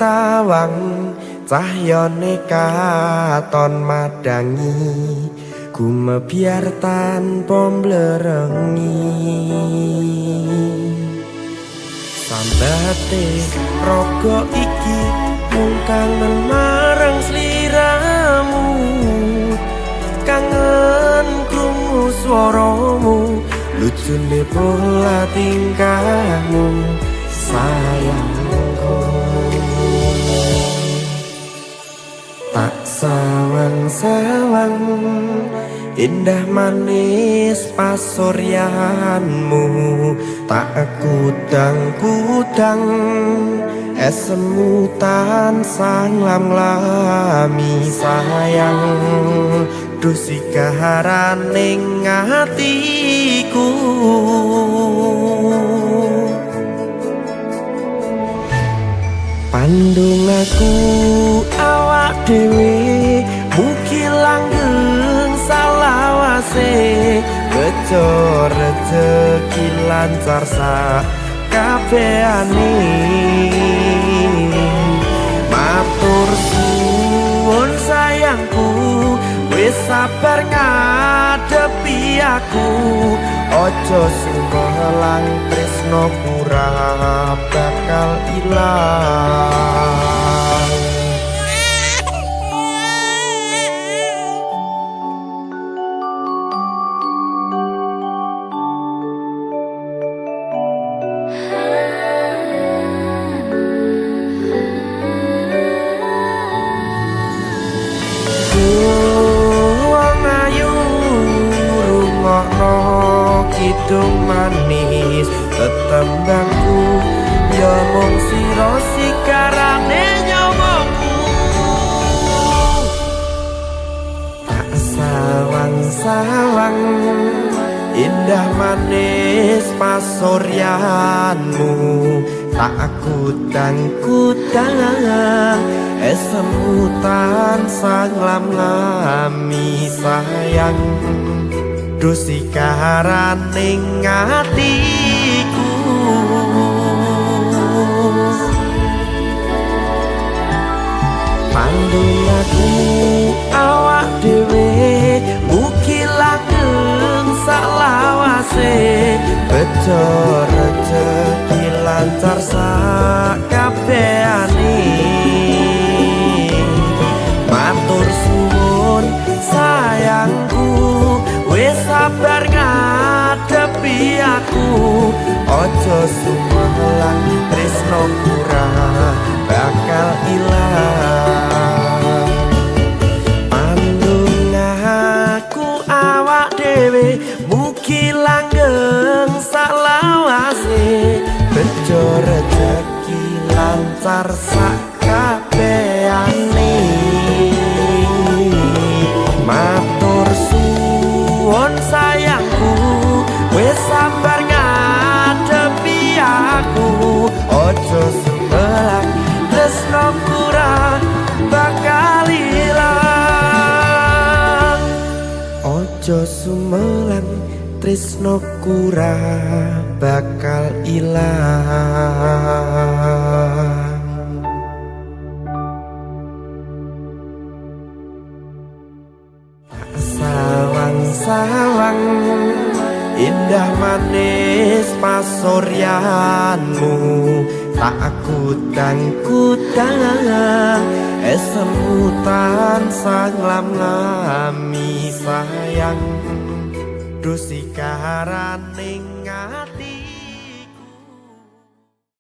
tawang cahyane katon madangi gumebyar tanpa mblerengi sambate raga iki mung kangen marang sliramu kangen krungu swaramu lucune pola tingkahmu sayangku tak sawang-sawang indah manis pasuryanmu tak kudang-kudang esemutan sanglam lami sayang dusi kaharaning atiku pandung aku awak dhewe mugi langgeng salawase bejo rezeki lancar sak kabehane matur suwun sayangku wis sabar ngadepi aku ojo sumelang tresno pura bakal ilang kidung manis tetembangku ya mung sira sikarane nyawangku tak sawang-sawang indah manis pasuryanmu tak kudang-kudang esemutan sanglam lami sayang dusi kaharaning atiku pandung aku awak dhewe mugi langgeng salawase bejo rezeki lancar sak kabehane matur suwun sayangku wis sabar ngadepi aku ojo sumelang tresno pura bakal ilang pandung aku awak dhewe mugi langgeng salawase bejo rezeki lancar sak kabehane matur suwun sayangku wis sabar ngadepi aku ojo sumelang tresno kurang bakal ilang ojo sumelang tresno kurang bakal ilang sawang indah manis pasuryanmu tak kudang-kudang esemutan sanglam lami sayang dusi kaharaning